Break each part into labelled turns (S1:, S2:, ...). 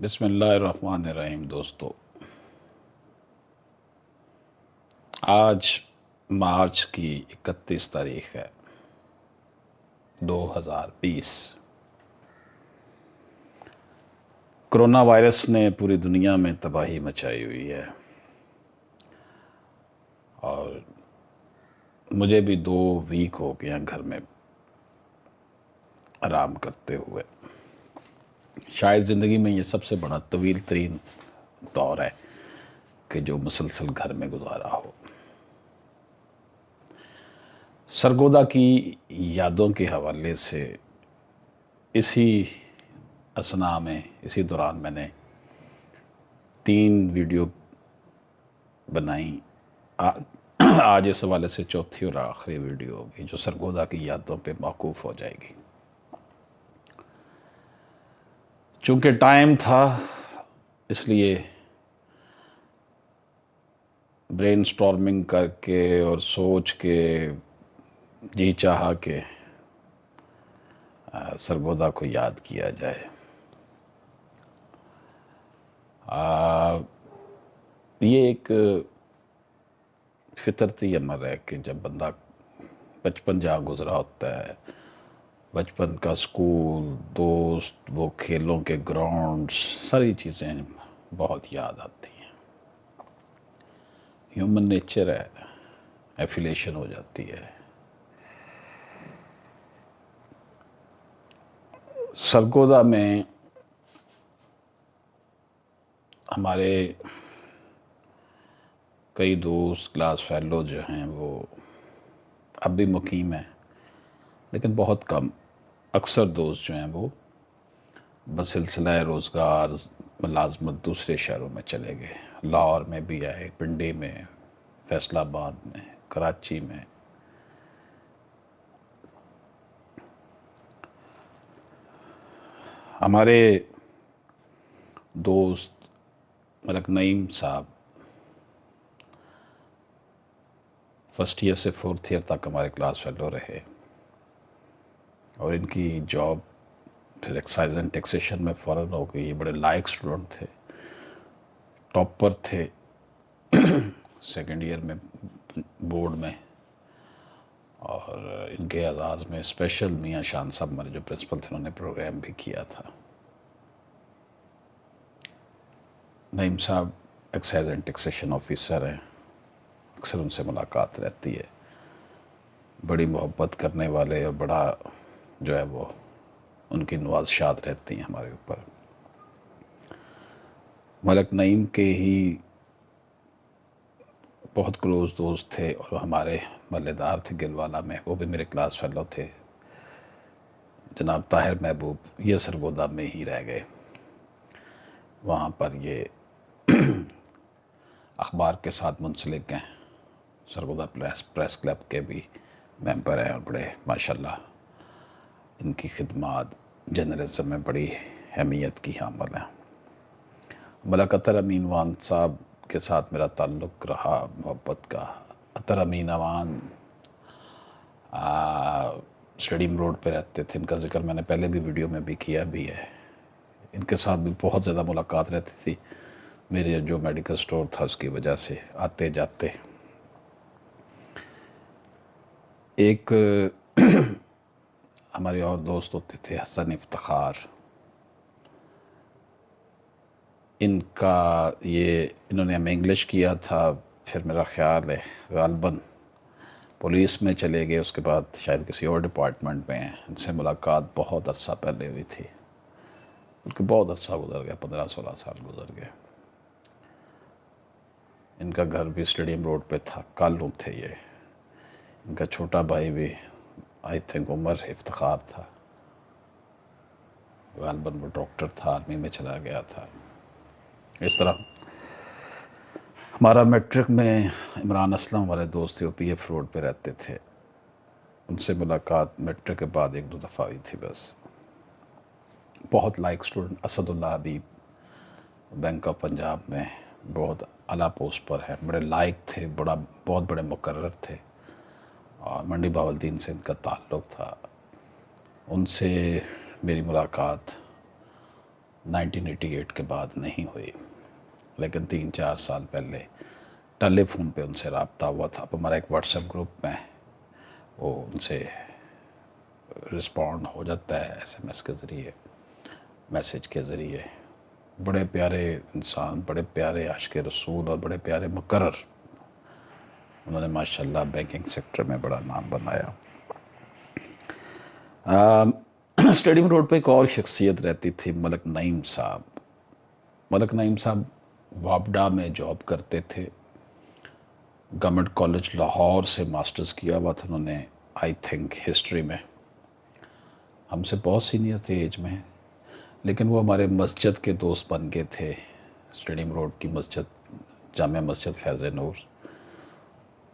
S1: بسم اللہ الرحمن الرحیم دوستو، آج مارچ کی 31 تاریخ ہے 2020۔ کرونا وائرس نے پوری دنیا میں تباہی مچائی ہوئی ہے اور مجھے بھی 2 ویک ہو گئے ہیں گھر میں آرام کرتے ہوئے۔ شاید زندگی میں یہ سب سے بڑا طویل ترین دور ہے کہ جو مسلسل گھر میں گزارا ہو۔ سرگودا کی یادوں کے حوالے سے اسی اثناء میں اسی دوران میں نے 3 ویڈیو بنائی۔ آج اس حوالے سے چوتھی اور آخری ویڈیو ہوگی جو سرگودا کی یادوں پہ موقوف ہو جائے گی۔ چونکہ ٹائم تھا اس لیے برین سٹارمنگ کر کے اور سوچ کے جی چاہا کہ سرگودا کو یاد کیا جائے۔ یہ ایک فطرتی عمل ہے کہ جب بندہ بچپن جہاں گزرا ہوتا ہے، بچپن کا اسکول، دوست، وہ کھیلوں کے گراؤنڈز، ساری چیزیں بہت یاد آتی ہیں۔ ہیومن نیچر ہے، ایفیلیشن ہو جاتی ہے۔ سرگودا میں ہمارے کئی دوست، کلاس فیلو جو ہیں وہ اب بھی مقیم ہیں، لیکن بہت کم۔ اکثر دوست جو ہیں وہ بسلسلہ روزگار ملازمت دوسرے شہروں میں چلے گئے۔ لاہور میں بھی آئے، پنڈی میں، فیصل آباد میں، کراچی میں۔ ہمارے دوست ملک نعیم صاحب فرسٹ ایئر سے 4تھ ایئر تک ہمارے کلاس فیلو رہے اور ان کی جاب پھر ایکسائز اینڈ ٹیکسیشن میں فوراً ہو گئی۔ یہ بڑے لائق اسٹوڈنٹ تھے، ٹاپر تھے 2nd ایئر میں بورڈ میں، اور ان کے اعزاز میں اسپیشل میاں شان صاحب ہمارے جو پرنسپل تھے انہوں نے پروگرام بھی کیا تھا۔ نعیم صاحب ایکسائز اینڈ ٹیکسیشن آفیسر ہیں، اکثر ان سے ملاقات رہتی ہے۔ بڑی محبت کرنے والے اور بڑا جو ہے وہ ان کی نوازشات رہتی ہیں ہمارے اوپر۔ ملک نعیم کے ہی بہت کلوز دوست تھے اور ہمارے محلے دار تھے گلوالا میں، وہ بھی میرے کلاس فیلو تھے، جناب طاہر محبوب۔ یہ سرگودا میں ہی رہ گئے۔ وہاں پر یہ اخبار کے ساتھ منسلک ہیں، سرگودا پریس کلب کے بھی ممبر ہیں اور بڑے ماشاءاللہ ان کی خدمات جرنلزم میں بڑی اہمیت کی حامل ہیں۔ ملک اطہر امین وان صاحب کے ساتھ میرا تعلق رہا محبت کا۔ اطہر امین وان اسٹیڈیم روڈ پہ رہتے تھے، ان کا ذکر میں نے پہلے بھی ویڈیو میں بھی کیا بھی ہے۔ ان کے ساتھ بھی بہت زیادہ ملاقات رہتی تھی، میرے جو میڈیکل سٹور تھا اس کی وجہ سے آتے جاتے۔ ایک ہمارے اور دوست ہوتے تھے حسن افتخار، انہوں نے ہمیں انگلش کیا تھا، پھر میرا خیال ہے غالباً پولیس میں چلے گئے، اس کے بعد شاید کسی اور ڈپارٹمنٹ میں ہیں۔ ان سے ملاقات بہت عرصہ پہلے ہوئی تھی، بلکہ بہت عرصہ گزر گیا، 15-16 سال گزر گئے۔ ان کا گھر بھی اسٹیڈیم روڈ پہ تھا، کالوں تھے یہ۔ ان کا چھوٹا بھائی بھی آئی تھنک عمر افتخار تھا، غالباً وہ ڈاکٹر تھا، آرمی میں چلا گیا تھا۔ اس طرح ہمارا میٹرک میں عمران اسلم ہمارے دوست تھے، وہ پی ایف روڈ پہ رہتے تھے۔ ان سے ملاقات میٹرک کے بعد 1-2 دفعہ ہوئی تھی بس۔ بہت لائق student Asad Allah Habib bank of Punjab میں بہت اعلیٰ پوسٹ پر ہے، بڑے لائق تھے، بہت بڑے مقرر تھے، اور منڈی بہاولدین سے ان کا تعلق تھا۔ ان سے میری ملاقات 1988 کے بعد نہیں ہوئی، لیکن 3-4 سال پہلے ٹیلی فون پہ ان سے رابطہ ہوا تھا۔ اب ہمارا ایک واٹس ایپ گروپ میں وہ ان سے رسپونڈ ہو جاتا ہے ایس ایم ایس کے ذریعے، میسیج کے ذریعے۔ بڑے پیارے انسان، بڑے پیارے عاشق رسول اور بڑے پیارے مقرر، انہوں نے ماشاءاللہ بینکنگ سیکٹر میں بڑا نام بنایا۔ اسٹیڈیم روڈ پہ ایک اور شخصیت رہتی تھی، ملک نعیم صاحب۔ ملک نعیم صاحب وابڈا میں جاب کرتے تھے، گورنمنٹ کالج لاہور سے ماسٹرز کیا ہوا تھا انہوں نے، آئی تھنک ہسٹری میں۔ ہم سے بہت سینئر تھے ایج میں، لیکن وہ ہمارے مسجد کے دوست بن گئے تھے۔ اسٹیڈیم روڈ کی مسجد، جامع مسجد فیض نور،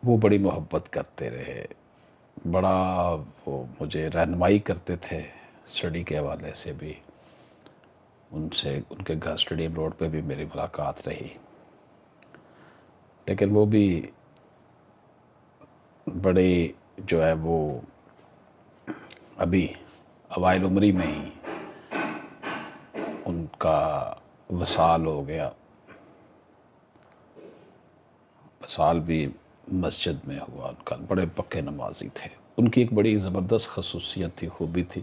S1: وہ بڑی محبت کرتے رہے، بڑا وہ مجھے رہنمائی کرتے تھے اسٹڈی کے حوالے سے بھی۔ ان کے گھر اسٹیڈیم روڈ پہ بھی میری ملاقات رہی، لیکن وہ بھی بڑے جو ہے وہ ابھی اوائل عمری میں ہی ان کا وصال ہو گیا۔ وصال بھی مسجد میں ہوا ان کا، بڑے پکے نمازی تھے۔ ان کی ایک بڑی زبردست خصوصیت تھی، خوبی تھی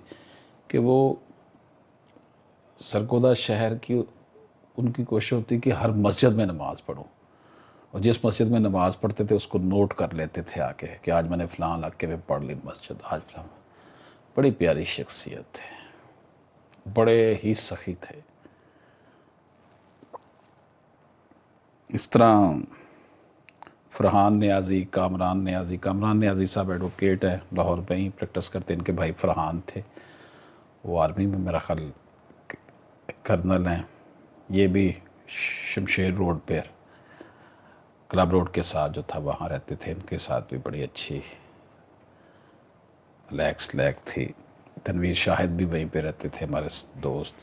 S1: کہ وہ سرگودا شہر کی ان کی کوشش ہوتی کہ ہر مسجد میں نماز پڑھوں، اور جس مسجد میں نماز پڑھتے تھے اس کو نوٹ کر لیتے تھے آ کے کہ آج میں نے فلاں علاقے میں پڑھ لی مسجد، آج فلاں۔ بڑی پیاری شخصیت تھے، بڑے ہی سخی تھے۔ اس طرح فرحان نیازی، کامران نیازی صاحب ایڈوکیٹ ہیں، لاہور میں ہی پریکٹس کرتے۔ ان کے بھائی فرحان تھے، وہ آرمی میں میرا خیال کرنل ہیں۔ یہ بھی شمشیر روڈ پہ کلب روڈ کے ساتھ جو تھا وہاں رہتے تھے۔ ان کے ساتھ بھی بڑی اچھی لیک تھی۔ تنویر شاہد بھی وہیں پہ رہتے تھے، ہمارے دوست۔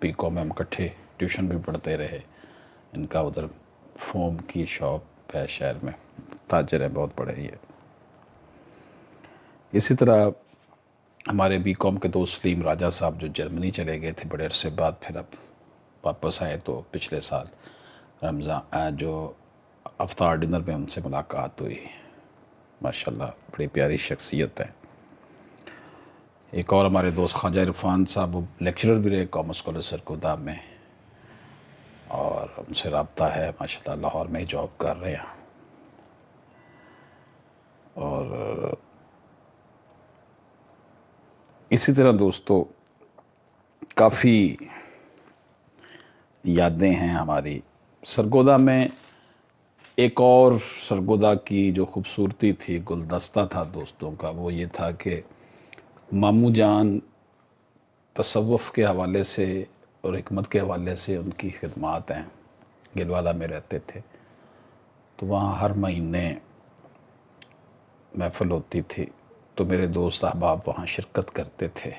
S1: پی کو میں ہم اکٹھے ٹیوشن بھی پڑھتے رہے۔ ان کا ادھر فوم کی شاپ ہے شہر میں، تاجر ہیں بہت بڑے یہ۔ اسی طرح ہمارے بی کام کے دوست سلیم راجہ صاحب جو جرمنی چلے گئے تھے بڑے عرصے بعد، پھر اب واپس آئے تو پچھلے سال رمضان جو افطار ڈنر میں ان سے ملاقات ہوئی۔ ماشاءاللہ بڑی پیاری شخصیت ہے۔ ایک اور ہمارے دوست خواجہ عرفان صاحب، وہ لیکچرر بھی رہے کامرس کالج سرگودا میں، اور ان سے رابطہ ہے ماشاءاللہ، لاہور میں ہی جاب کر رہے ہیں۔ اور اسی طرح دوستو کافی یادیں ہیں ہماری سرگودا میں۔ ایک اور سرگودا کی جو خوبصورتی تھی، گلدستہ تھا دوستوں کا، وہ یہ تھا کہ ماموں جان تصوف کے حوالے سے اور حکمت کے حوالے سے ان کی خدمات ہیں۔ گلوالا میں رہتے تھے تو وہاں ہر مہینے محفل ہوتی تھی، تو میرے دوست احباب وہاں شرکت کرتے تھے،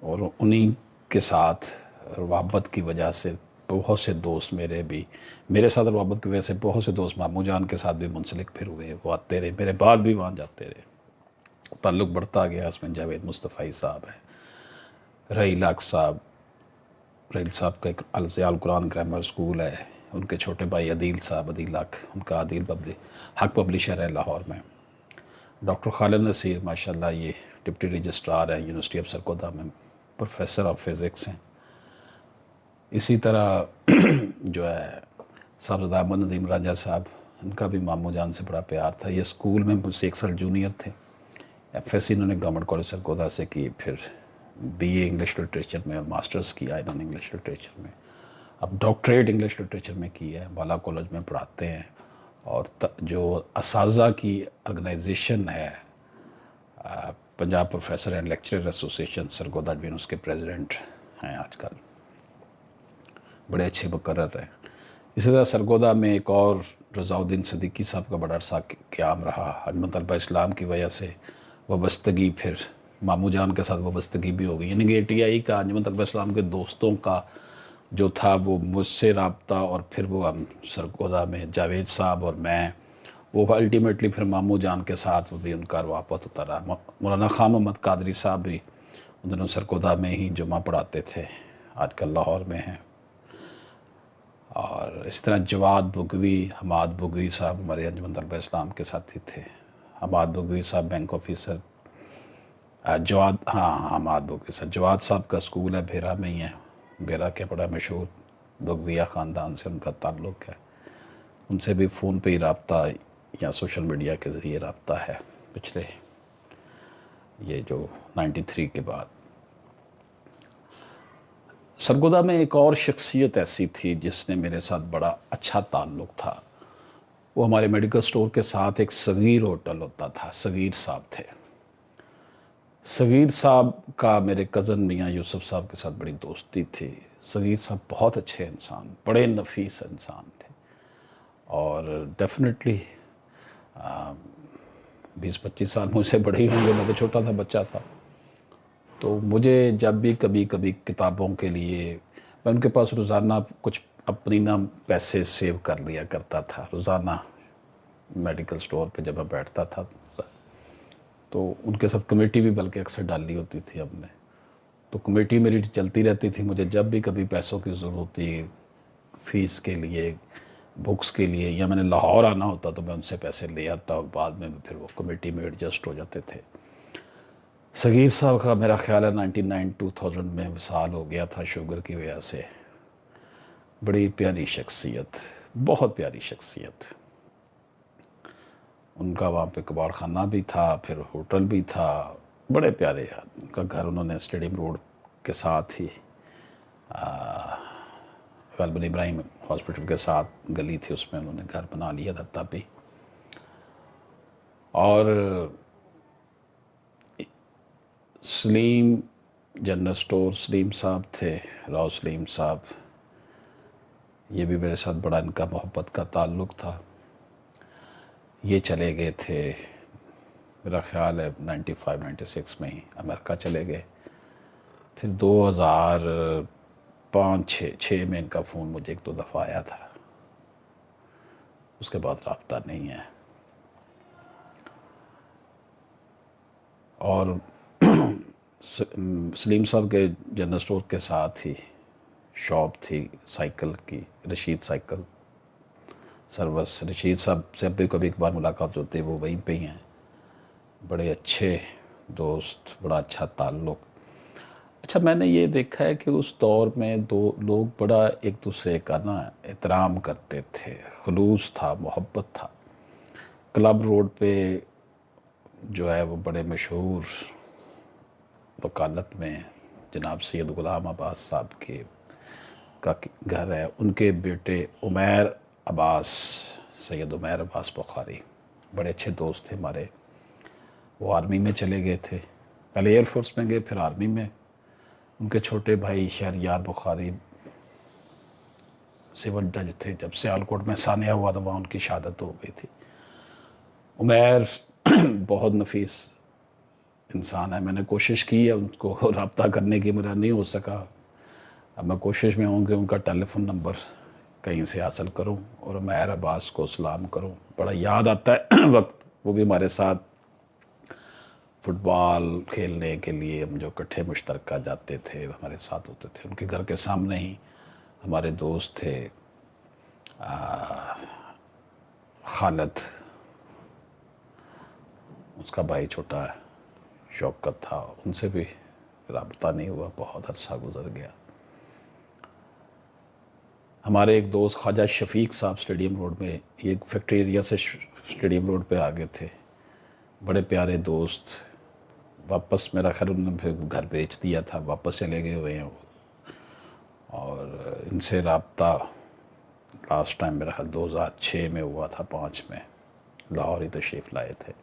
S1: اور انہی کے ساتھ روابط کی وجہ سے بہت سے دوست میرے ساتھ روابط کی وجہ سے بہت سے دوست ماموں جان کے ساتھ بھی منسلک پھر ہوئے، وہ آتے رہے، میرے بعد بھی وہاں جاتے رہے، تعلق بڑھتا گیا۔ اس میں جاوید مصطفی صاحب ہیں، رحیل حق صاحب، رحیل صاحب کا ایک ضیاء القرآن گرامر سکول ہے، ان کے چھوٹے بھائی عدیل صاحب، عدیل حق، ان کا عدیل حق پبلیشر ہے لاہور میں۔ ڈاکٹر خالد نصیر ماشاءاللہ یہ ڈپٹی رجسٹرار ہیں یونیورسٹی آف سرگودا میں، پروفیسر آف فزکس ہیں۔ اسی طرح جو ہے صاحبزادہ احمد ندیم راجہ صاحب، ان کا بھی ماموں جان سے بڑا پیار تھا۔ یہ اسکول میں مجھ سے 1 سال جونیئر تھے۔ ایف ایس سی انہوں نے گورنمنٹ کالج سرگودا سے کی، پھر بی اے انگلش لٹریچر میں اور ماسٹرز کیا انہوں نے انگلش لٹریچر میں، اب ڈاکٹریٹ انگلش لٹریچر میں کی ہے، بالا کالج میں پڑھاتے ہیں۔ اور جو اساتذہ کی آرگنائزیشن ہے Punjab professor and lecturer association Sargodha بھی، اس کے پریزیڈنٹ ہیں آج کل، بڑے اچھے مقرر ہیں۔ اسی طرح سرگودا میں ایک اور رضا الدین صدیقی صاحب کا بڑا عرصہ قیام رہا، انجمن طلبہ اسلام کی وجہ سے وابستگی، پھر ماموں جان کے ساتھ وابستگی بھی ہو گئی، یعنی کہ ATI کا انجمن طلبہ اسلام کے دوستوں کا جو تھا وہ مجھ سے رابطہ، اور پھر وہ ہم سرگودا میں جاوید صاحب اور میں، وہ الٹیمیٹلی پھر ماموں جان کے ساتھ وہ بھی ان کا روابط ہوتا رہا۔ مولانا خان محمد قادری صاحب بھی ان دنوں سرگودا میں ہی جمعہ پڑھاتے تھے، آج کل لاہور میں ہیں. اور اس طرح جواد بگوی، حماد بگوی صاحب ہمارے انجمن طلبہ اسلام کے ساتھی تھے. حماد بگوی صاحب بینک آفیسر. حماد بگوی صاحب، جواد صاحب کا اسکول ہے بھیرا میں ہی ہے. بھیرا کے بڑا مشہور بگویہ خاندان سے ان کا تعلق ہے. ان سے بھی فون پہ ہی رابطہ یا سوشل میڈیا کے ذریعے رابطہ ہے پچھلے یہ جو 93 کے بعد. سرگودا میں ایک اور شخصیت ایسی تھی جس نے میرے ساتھ بڑا اچھا تعلق تھا. وہ ہمارے میڈیکل سٹور کے ساتھ ایک صغیر ہوٹل ہوتا تھا. صغیر صاحب تھے. صغیر صاحب کا میرے کزن میاں یوسف صاحب کے ساتھ بڑی دوستی تھی. صغیر صاحب بہت اچھے انسان، بڑے نفیس انسان تھے. اور ڈیفینیٹلی 20-25 سال مجھ سے بڑے ہی ہوں گے، میں تو چھوٹا تھا، بچہ تھا. تو مجھے جب بھی کبھی کتابوں کے لیے، میں ان کے پاس روزانہ کچھ اپنی پیسے سیو کر لیا کرتا تھا. روزانہ میڈیکل سٹور پہ جب میں بیٹھتا تھا تو ان کے ساتھ کمیٹی بھی بلکہ اکثر ڈالی ہوتی تھی ہم نے. تو کمیٹی میری چلتی رہتی تھی. مجھے جب بھی کبھی پیسوں کی ضرورت ہوتی، فیس کے لیے، بکس کے لیے، یا میں نے لاہور آنا ہوتا تو میں ان سے پیسے لے آتا اور بعد میں پھر وہ کمیٹی میں ایڈجسٹ ہو جاتے تھے. صغیر صاحب کا میرا خیال ہے 99-2000 میں وصال ہو گیا تھا شوگر کی وجہ سے. بڑی پیاری شخصیت، بہت پیاری شخصیت. ان کا وہاں پہ کباڑ خانہ بھی تھا، پھر ہوٹل بھی تھا. بڑے پیارے. ان کا گھر انہوں نے اسٹیڈیم روڈ کے ساتھ ہی، غالباً ابراہیم ہاسپٹل کے ساتھ گلی تھی، اس میں انہوں نے گھر بنا لیا تھا تب بھی. اور سلیم جنرل سٹور، سلیم صاحب تھے، راؤ سلیم صاحب. یہ بھی میرے ساتھ بڑا ان کا محبت کا تعلق تھا. یہ چلے گئے تھے میرا خیال ہے 95-96 میں ہی امریکہ چلے گئے. پھر 2005-6 میں ان کا فون مجھے 1-2 دفعہ آیا تھا. اس کے بعد رابطہ نہیں ہے. اور سلیم صاحب کے جنرل سٹور کے ساتھ ہی شاپ تھی سائیکل کی، رشید سائیکل سروس. رشید صاحب سے بھی کبھی کبھار ملاقات ہوتی ہے، وہ وہیں پہ ہی ہیں. بڑے اچھے دوست، بڑا اچھا تعلق. اچھا، میں نے یہ دیکھا ہے کہ اس دور میں لوگ بڑا ایک دوسرے کا احترام کرتے تھے. خلوص تھا، محبت تھا. کلب روڈ پہ جو ہے وہ بڑے مشہور وکالت میں جناب سید غلام عباس صاحب کا گھر ہے. ان کے بیٹے عمیر عباس، سید عمیر عباس بخاری، بڑے اچھے دوست تھے ہمارے. وہ آرمی میں چلے گئے تھے، پہلے ایئر فورس میں گئے، پھر آرمی میں. ان کے چھوٹے بھائی شہریار بخاری سول جج تھے. جب سیالکوٹ میں سانحہ ہوا تو وہاں ان کی شہادت ہو گئی تھی. عمیر بہت نفیس انسان ہے. میں نے کوشش کی ہے ان کو رابطہ کرنے کی، میرا نہیں ہو سکا. اب میں کوشش میں ہوں کہ ان کا ٹیلی فون نمبر کہیں سے حاصل کروں اور عمیر عباس کو سلام کروں. بڑا یاد آتا ہے وقت، وہ بھی ہمارے ساتھ فٹ بال کھیلنے کے لیے ہم جو اکٹھے مشترکہ جاتے تھے، ہمارے ساتھ ہوتے تھے. ان کے گھر کے سامنے ہی ہمارے دوست تھے خالد، اس کا بھائی چھوٹا ہے شوکت تھا. ان سے بھی رابطہ نہیں ہوا، بہت عرصہ گزر گیا. ہمارے ایک دوست خواجہ شفیق صاحب اسٹیڈیم روڈ میں، یہ فیکٹری ایریا سے اسٹیڈیم روڈ پہ آگے تھے. بڑے پیارے دوست. واپس میرا خیال انہوں نے پھر گھر بیچ دیا تھا، واپس چلے گئے ہوئے ہیں وہ. اور ان سے رابطہ لاسٹ ٹائم میرا خیال 2006 میں ہوا تھا، 5 میں لاہور ہی تشریف لائے تھے.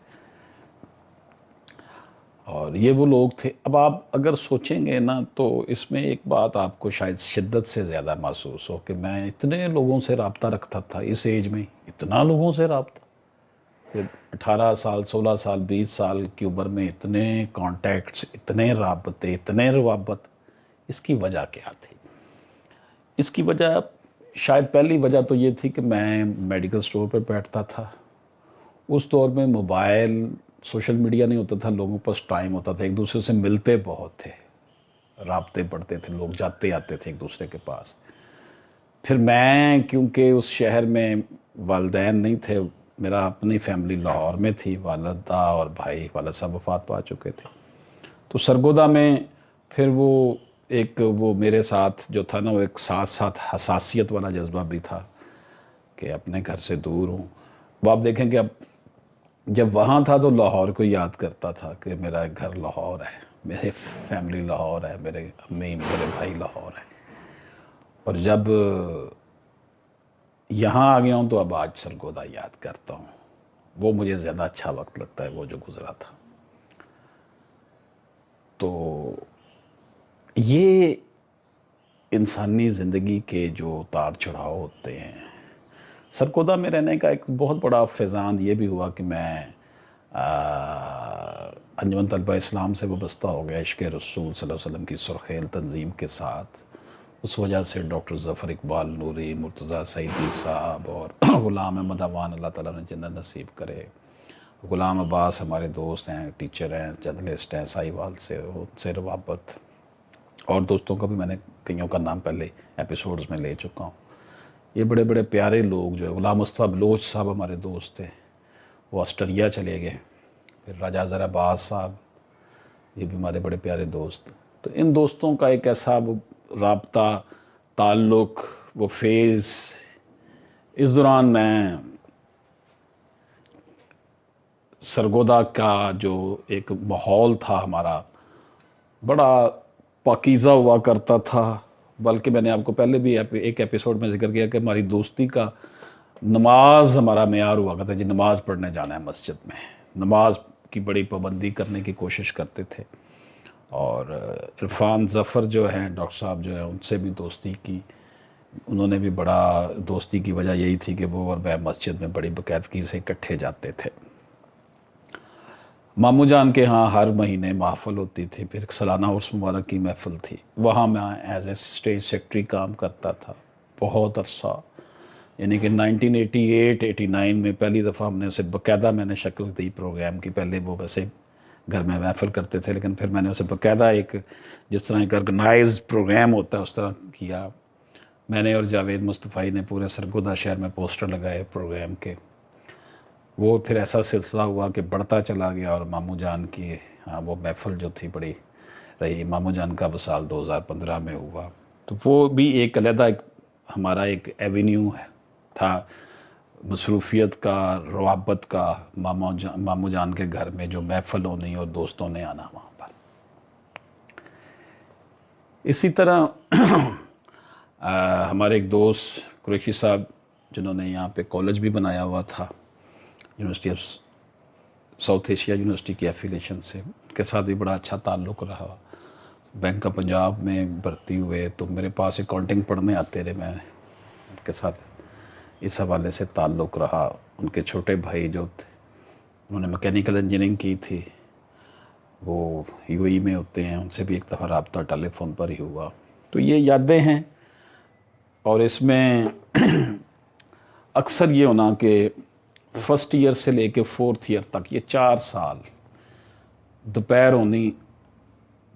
S1: اور یہ وہ لوگ تھے. اب آپ اگر سوچیں گے نا تو اس میں ایک بات آپ کو شاید شدت سے زیادہ محسوس ہو کہ میں اتنے لوگوں سے رابطہ رکھتا تھا اس ایج میں، اتنا لوگوں سے رابطہ. 18 سال، 16 سال، 20 سال کی عمر میں اتنے کانٹیکٹس، اتنے رابطے، اتنے روابط. اس کی وجہ کیا تھی؟ اس کی وجہ شاید پہلی وجہ تو یہ تھی کہ میں میڈیکل سٹور پہ بیٹھتا تھا. اس دور میں موبائل، سوشل میڈیا نہیں ہوتا تھا، لوگوں پاس ٹائم ہوتا تھا، ایک دوسرے سے ملتے بہت تھے. رابطے پڑتے تھے، لوگ جاتے آتے تھے ایک دوسرے کے پاس. پھر میں کیونکہ اس شہر میں والدین نہیں تھے، میرا اپنی فیملی لاہور میں تھی، والدہ اور بھائی، والد صاحب وفات پا چکے تھے. تو سرگودا میں پھر وہ میرے ساتھ جو تھا نا، وہ ایک ساتھ ساتھ حساسیت والا جذبہ بھی تھا کہ اپنے گھر سے دور ہوں. وہ آپ دیکھیں کہ اب جب وہاں تھا تو لاہور کو یاد کرتا تھا کہ میرا گھر لاہور ہے، میرے فیملی لاہور ہے، میرے امی میرے بھائی لاہور ہے. اور جب یہاں آ گیا ہوں تو اب آج سرگودا یاد کرتا ہوں. وہ مجھے زیادہ اچھا وقت لگتا ہے، وہ جو گزرا تھا. تو یہ انسانی زندگی کے جو اتار چڑھاؤ ہوتے ہیں. سرگودا میں رہنے کا ایک بہت بڑا فیضان یہ بھی ہوا کہ میں انجمن طلبہ اسلام سے وابستہ ہو گیا، عشق رسول صلی اللہ علیہ وسلم کی سرخیل تنظیم کے ساتھ. اس وجہ سے ڈاکٹر ظفر اقبال نوری، مرتضیٰ سعیدی صاحب اور غلام احمد عوان، اللہ تعالیٰ نے جنت نصیب کرے. غلام عباس ہمارے دوست ہیں، ٹیچر ہیں، جرنلسٹ ہیں ساہیوال سے، ان سے روابط. اور دوستوں کا بھی میں نے کئیوں کا نام پہلے ایپیسوڈز میں لے چکا ہوں. یہ بڑے بڑے پیارے لوگ جو ہے، غلام مصطفیٰ بلوچ صاحب ہمارے دوست تھے، وہ آسٹریلیا چلے گئے. پھر راجہ زر عباس صاحب، یہ بھی ہمارے بڑے پیارے دوست. تو ان دوستوں کا ایک ایسا رابطہ، تعلق، وہ فیز. اس دوران میں سرگودا کا جو ایک ماحول تھا ہمارا، بڑا پاکیزہ ہوا کرتا تھا. بلکہ میں نے آپ کو پہلے بھی ایک ایپیسوڈ میں ذکر کیا کہ ہماری دوستی کا نماز ہمارا معیار ہوا کرتا ہے جی، نماز پڑھنے جانا ہے مسجد میں. نماز کی بڑی پابندی کرنے کی کوشش کرتے تھے. اور عرفان ظفر جو ہیں، ڈاکٹر صاحب جو ہیں، ان سے بھی دوستی کی. انہوں نے بھی بڑا، دوستی کی وجہ یہی تھی کہ وہ اور میں مسجد میں بڑی باقاعدگی سے اکٹھے جاتے تھے. ماموں جان کے ہاں ہر مہینے محفل ہوتی تھی، پھر سالانہ عرس مبارک کی محفل تھی. وہاں میں ایز اے اسٹیج سیکرٹری کام کرتا تھا بہت عرصہ. یعنی کہ 1988-89 میں پہلی دفعہ ہم نے اسے باقاعدہ میں نے شکل دی پروگرام کی. پہلے وہ ویسے گھر میں محفل کرتے تھے، لیکن پھر میں نے اسے باقاعدہ ایک جس طرح ایک آرگنائز پروگرام ہوتا ہے اس طرح کیا. میں نے اور جاوید مصطفی نے پورے سرگودا شہر میں پوسٹر لگائے پروگرام کے. وہ پھر ایسا سلسلہ ہوا کہ بڑھتا چلا گیا. اور ماموں جان کی وہ محفل جو تھی بڑی رہی. ماموں جان کا وصال 2015 میں ہوا. تو وہ بھی ایک علیحدہ ہمارا ایک ایونیو تھا مصروفیت کا، روابط کا. ماموں جان کے گھر میں جو محفل ہونی اور دوستوں نے آنا وہاں پر. اسی طرح ہمارے ایک دوست قریشی صاحب جنہوں نے یہاں پہ کالج بھی بنایا ہوا تھا، university of south Asia university کی ایفیلیشن سے، ان کے ساتھ بھی بڑا اچھا تعلق رہا. بینک آف پنجاب میں بھرتی ہوئے تو میرے پاس اکاؤنٹنگ پڑھنے آتے رہے. میں ان کے ساتھ اس حوالے سے تعلق رہا. ان کے چھوٹے بھائی جو تھے، انہوں نے میکینیکل انجینئرنگ کی تھی، وہ یو ای میں ہوتے ہیں. ان سے بھی ایک دفعہ رابطہ ٹیلی فون پر ہی ہوا. تو یہ یادیں ہیں. اور اس میں اکثر یہ ہونا کہ فرسٹ ایئر سے لے کے فورتھ ایئر تک، یہ 4 سال دوپہر ہونی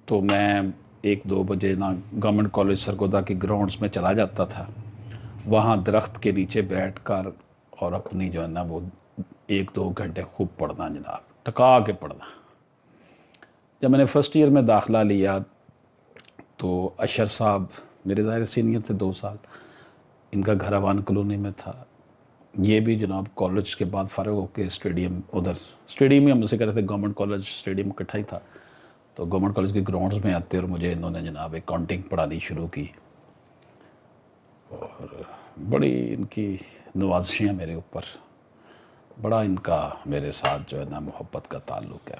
S1: تو میں 1-2 بجے نا گورنمنٹ کالج سرگودا کی گراؤنڈز میں چلا جاتا تھا. وہاں درخت کے نیچے بیٹھ کر اور اپنی جو ہے نا وہ 1-2 گھنٹے خوب پڑھنا جناب، ٹکا کے پڑھنا. جب میں نے فرسٹ ایئر میں داخلہ لیا تو اشر صاحب میرے ظاہر سینئر تھے 2 سال. ان کا گھر عوان کالونی میں تھا. یہ بھی جناب کالج کے بعد فارغ ہو کے اسٹیڈیم، ادھر اسٹیڈیم ہی ہم اسے کہتے تھے، گورنمنٹ کالج اسٹیڈیم اکٹھا ہی تھا. تو گورنمنٹ کالج کے گراؤنڈز میں آتے اور مجھے انہوں نے جناب اکاؤنٹنگ پڑھانی شروع کی. اور بڑی ان کی نوازشیں میرے اوپر، بڑا ان کا میرے ساتھ جو ہے نا محبت کا تعلق ہے.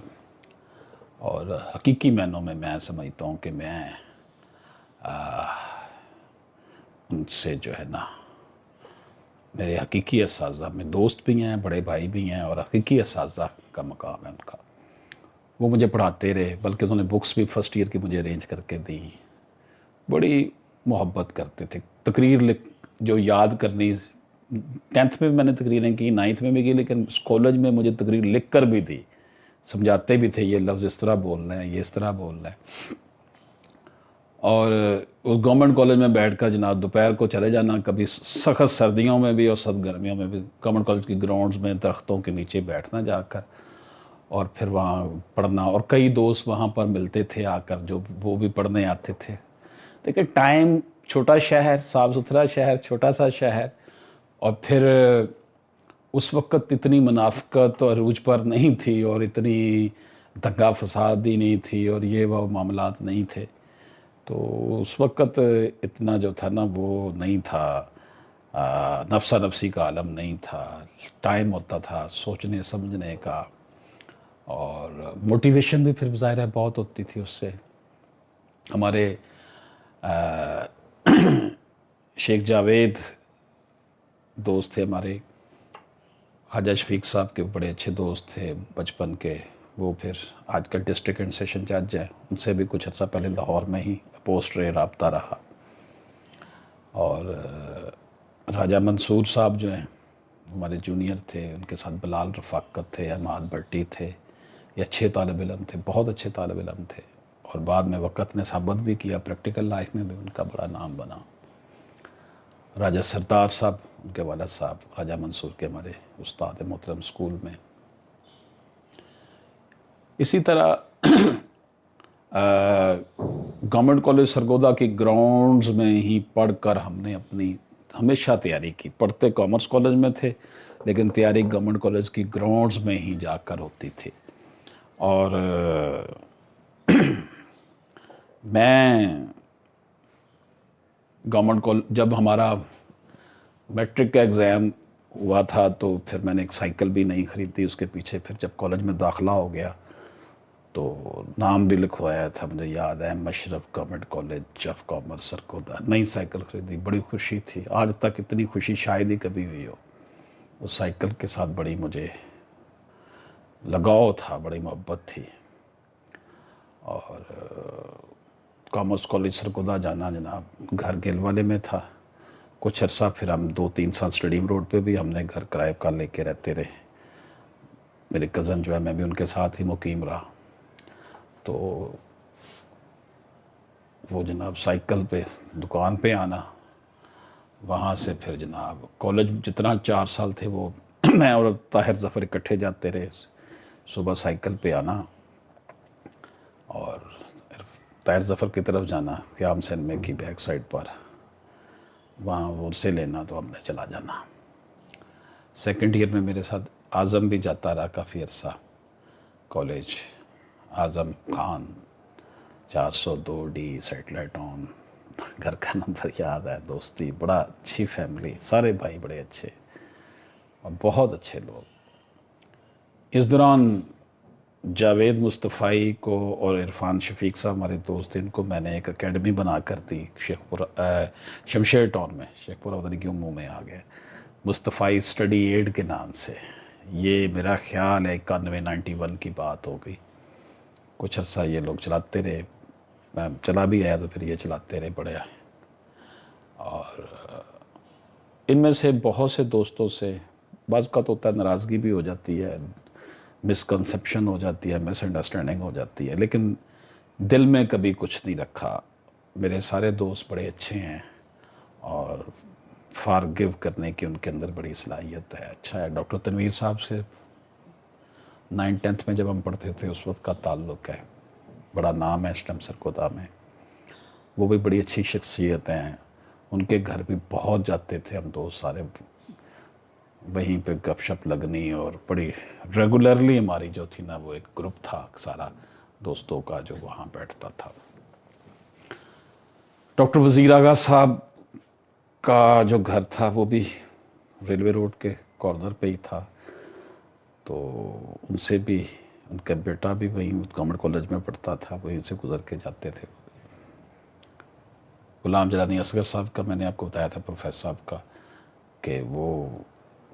S1: اور حقیقی معنوں میں میں سمجھتا ہوں کہ میں ان سے جو ہے نا میرے حقیقی اساتذہ میں دوست بھی ہیں، بڑے بھائی بھی ہیں، اور حقیقی اساتذہ کا مقام ہے ان کا. وہ مجھے پڑھاتے رہے، بلکہ انہوں نے بکس بھی فرسٹ ایئر کی مجھے ارینج کر کے دیں. بڑی محبت کرتے تھے. تقریر جو یاد کرنی، 10th میں بھی میں نے تقریریں کی، 9th میں بھی کی، لیکن کالج میں مجھے تقریر لکھ کر بھی دی. سمجھاتے بھی تھے یہ لفظ اس طرح بولنا ہے، یہ اس طرح بولنا ہے. اور اس گورنمنٹ کالج میں بیٹھ کر جناب دوپہر کو چلے جانا، کبھی سخت سردیوں میں بھی اور سخت گرمیوں میں بھی گورنمنٹ کالج کی گراؤنڈز میں درختوں کے نیچے بیٹھنا جا کر، اور پھر وہاں پڑھنا، اور کئی دوست وہاں پر ملتے تھے آ کر جو وہ بھی پڑھنے آتے تھے. دیکھیں ٹائم، چھوٹا شہر، صاف ستھرا شہر، چھوٹا سا شہر، اور پھر اس وقت اتنی منافقت اور عروج پر نہیں تھی، اور اتنی دنگا فساد ہی نہیں تھی، اور یہ وہ معاملات نہیں تھے. تو اس وقت اتنا جو تھا نا وہ نہیں تھا، نفسا نفسی کا عالم نہیں تھا. ٹائم ہوتا تھا سوچنے سمجھنے کا، اور موٹیویشن بھی پھر ظاہر ہے بہت ہوتی تھی اس سے. ہمارے شیخ جاوید دوست تھے ہمارے، خواجہ شفیق صاحب کے بڑے اچھے دوست تھے بچپن کے، وہ پھر آج کل ڈسٹرکٹ اینڈ سیشن جج ہیں. ان سے بھی کچھ عرصہ پہلے لاہور میں ہی پوسٹ رابطہ رہا. اور راجہ منصور صاحب جو ہیں ہمارے جونیئر تھے، ان کے ساتھ بلال رفاقت تھے، احمد بھٹی تھے. یہ اچھے طالب علم تھے، بہت اچھے طالب علم تھے، اور بعد میں وقت نے ثابت بھی کیا، پریکٹیکل لائف میں بھی ان کا بڑا نام بنا. راجہ سردار صاحب، ان کے والد صاحب راجہ منصور کے ہمارے استاد محترم اسکول میں. اسی طرح گورنمنٹ کالج سرگودا کی گراؤنڈز میں ہی پڑھ کر ہم نے اپنی ہمیشہ تیاری کی. پڑھتے کامرس کالج میں تھے لیکن تیاری گورنمنٹ کالج کی گراؤنڈز میں ہی جا کر ہوتی تھی. اور میں گورنمنٹ کالج جب ہمارا میٹرک کا ایگزام ہوا تھا تو پھر میں نے ایک سائیکل بھی نہیں خریدی. اس کے پیچھے پھر جب کالج میں داخلہ ہو گیا تو نام بھی لکھوایا تھا، مجھے یاد ہے، Musharraf government college of commerce Sargodha. نئی سائیکل خریدی، بڑی خوشی تھی. آج تک اتنی خوشی شاید ہی کبھی ہوئی ہو. اس سائیکل کے ساتھ بڑی مجھے لگاؤ تھا، بڑی محبت تھی. اور کامرس کالج سرگودا جانا جناب گھر گل والے میں تھا. کچھ عرصہ پھر ہم 2-3 سال اسٹڈیم روڈ پہ بھی ہم نے گھر کرائے کا لے کے رہتے رہے. میرے کزن جو ہے، میں بھی ان کے ساتھ ہی مقیم رہا. تو وہ جناب سائیکل پہ دکان پہ آنا، وہاں سے پھر جناب کالج جتنا 4 سال تھے وہ میں اور طاہر ظفر اکٹھے جاتے رہے. صبح سائیکل پہ آنا اور طاہر ظفر کی طرف جانا قیام سینما کی بیک سائڈ پر، وہاں وہ سے لینا تو ہم نے چلا جانا. سیکنڈ ایئر میں میرے ساتھ اعظم بھی جاتا رہا کافی عرصہ college. Azam Khan 402D satellite آن، گھر کا نمبر یاد ہے. دوستی بڑا اچھی فیملی، سارے بھائی بڑے اچھے اور بہت اچھے لوگ. اس دوران جاوید مصطفی کو اور عرفان شفیق صاحب ہمارے دوست تھے، ان کو میں نے ایک اکیڈمی بنا کر دی شمشیر ٹاؤن میں، شیخ پورہ پتہ نہیں کیوں منہ میں آ گیا، مصطفی اسٹڈی ایڈ کے نام سے. یہ میرا خیال ہے 91-91 کی بات ہو گئی. کچھ عرصہ یہ لوگ چلاتے رہے، میں چلا بھی آیا تو پھر یہ چلاتے رہے بڑے آئے. اور ان میں سے بہت سے دوستوں سے بعض کا تو ہوتا ہے ناراضگی بھی ہو جاتی ہے، مسکنسیپشن ہو جاتی ہے، مس انڈرسٹینڈنگ ہو جاتی ہے، لیکن دل میں کبھی کچھ نہیں رکھا. میرے سارے دوست بڑے اچھے ہیں اور فارگیو کرنے کی ان کے اندر بڑی صلاحیت ہے. اچھا ہے. ڈاکٹر تنویر صاحب سے 9th-10th میں جب ہم پڑھتے تھے اس وقت کا تعلق ہے، بڑا نام ہے اس ٹائم سرگودا میں. وہ بھی بڑی اچھی شخصیت ہیں. ان کے گھر بھی بہت جاتے تھے ہم دوست سارے، وہیں پہ گپ شپ لگنی، اور بڑی ریگولرلی ہماری جو تھی نا وہ ایک گروپ تھا سارا دوستوں کا جو وہاں بیٹھتا تھا. ڈاکٹر وزیر آغا صاحب کا جو گھر تھا وہ بھی ریلوے روڈ کے کارنر پہ ہی تھا، تو ان سے بھی ان کا بیٹا بھی وہیں گورنمنٹ کالج میں پڑھتا تھا، وہیں سے گزر کے جاتے تھے. غلام جیلانی اصغر صاحب کا میں نے آپ کو بتایا تھا، پروفیسر صاحب کا، کہ وہ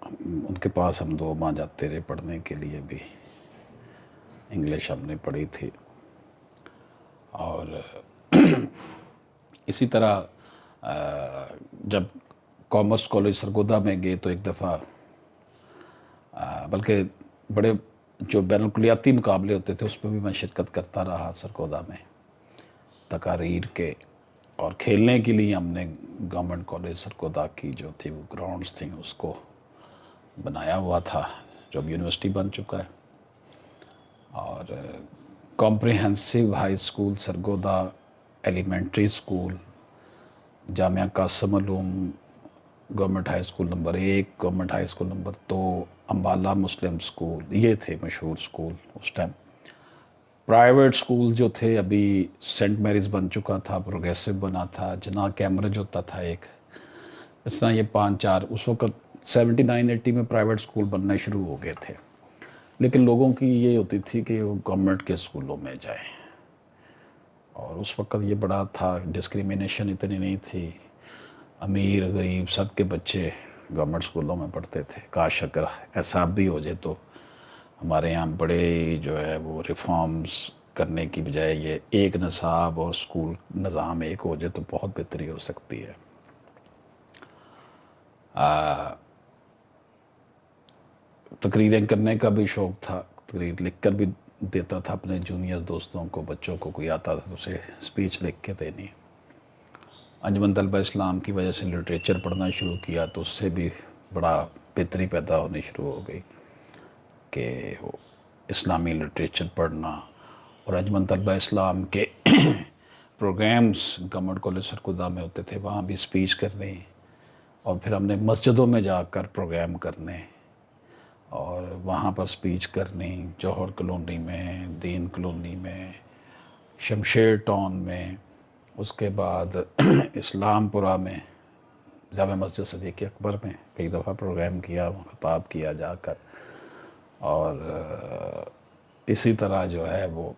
S1: ان کے پاس ہم 2 ماہ جاتے رہے پڑھنے کے لیے بھی. انگلش ہم نے پڑھی تھی. اور اسی طرح جب کامرس کالج سرگودا میں گئے تو ایک دفعہ بلکہ بڑے جو بین الکلیاتی مقابلے ہوتے تھے اس پہ بھی میں شرکت کرتا رہا سرگودا میں، تقاریر کے. اور کھیلنے کے لیے ہم نے گورنمنٹ کالج سرگودا کی جو تھی وہ گراؤنڈز تھیں اس کو بنایا ہوا تھا، جو اب یونیورسٹی بن چکا ہے. اور comprehensive high school Sargodha, elementary school, Jamia Qasim Uloom, government high school number 1، government high school number 2، Ambala Muslim school, یہ تھے مشہور اسکول اس ٹائم. پرائیویٹ اسکول جو تھے ابھی سینٹ میریز بن چکا تھا، پروگریسو بنا تھا، جناح کیمبرج ہوتا تھا ایک، اس طرح یہ 5-4 اس وقت 79-80 میں پرائیویٹ اسکول بننے شروع ہو گئے تھے. لیکن لوگوں کی یہ ہوتی تھی کہ وہ گورنمنٹ کے اسکولوں میں جائیں، اور اس وقت یہ بڑا تھا، ڈسکریمنیشن اتنی نہیں تھی، امیر غریب سب کے بچے گورنمنٹ اسکولوں میں پڑھتے تھے. کاش اگر ایسا بھی ہو جائے تو ہمارے یہاں بڑے جو ہے وہ ریفارمز کرنے کی بجائے یہ ایک نصاب اور اسکول نظام ایک ہو جائے تو بہت بہتری ہو سکتی ہے. تقریریں کرنے کا بھی شوق تھا، تقریر لکھ کر بھی دیتا تھا اپنے جونیئر دوستوں کو، بچوں کو کوئی آتا تھا تو اسے اسپیچ لکھ کے دینی. انجمن طلبہ اسلام کی وجہ سے لٹریچر پڑھنا شروع کیا تو اس سے بھی بڑا بہتری پیدا ہونی شروع ہو گئی کہ وہ اسلامی لٹریچر پڑھنا. اور انجمن طلبہ اسلام کے پروگرامز گورنمنٹ کالج سرگودا میں ہوتے تھے، وہاں بھی اسپیچ کرنی، اور پھر ہم نے مسجدوں میں جا کر پروگرام کرنے اور وہاں پر اسپیچ کرنی، جوہر کالونی میں، دین کالونی میں، شمشیر ٹاؤن میں، اس کے بعد اسلام پورہ میں، جامع مسجد صدیق اکبر میں کئی دفعہ پروگرام کیا، خطاب کیا جا کر. اور اسی طرح جو ہے وہ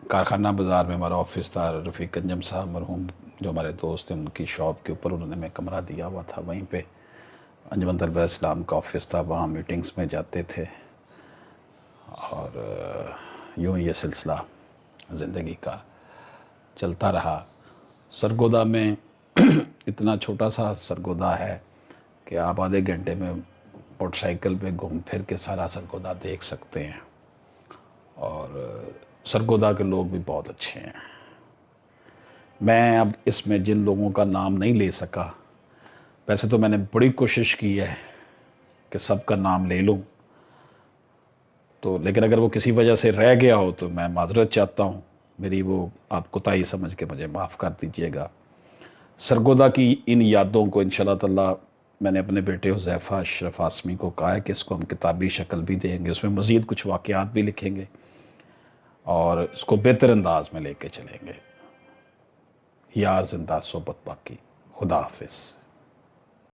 S1: کارخانہ بازار میں ہمارا آفس تھا، رفیق انجم صاحب مرحوم جو ہمارے دوست ہیں ان کی شاپ کے اوپر انہوں نے ہمیں کمرہ دیا ہوا تھا، وہیں پہ انجمن طلبہ اسلام کا آفس تھا، وہاں میٹنگز میں جاتے تھے. اور یوں یہ سلسلہ زندگی کا چلتا رہا. سرگودا میں اتنا چھوٹا سا سرگودا ہے کہ آپ آدھے گھنٹے میں موٹر سائیکل پہ گھوم پھر کے سارا سرگودا دیکھ سکتے ہیں. اور سرگودا کے لوگ بھی بہت اچھے ہیں. میں اب اس میں جن لوگوں کا نام نہیں لے سکا، ویسے تو میں نے بڑی کوشش کی ہے کہ سب کا نام لے لوں تو، لیکن اگر وہ کسی وجہ سے رہ گیا ہو تو میں معذرت چاہتا ہوں، میری وہ آپ کوتاہی سمجھ کے مجھے معاف کر دیجیے گا. سرگودا کی ان یادوں کو انشاءاللہ تعالی میں نے اپنے بیٹے حذیفہ اشرف آسمی کو کہا ہے کہ اس کو ہم کتابی شکل بھی دیں گے، اس میں مزید کچھ واقعات بھی لکھیں گے اور اس کو بہتر انداز میں لے کے چلیں گے. یار زندہ صحبت باقی. خدا حافظ.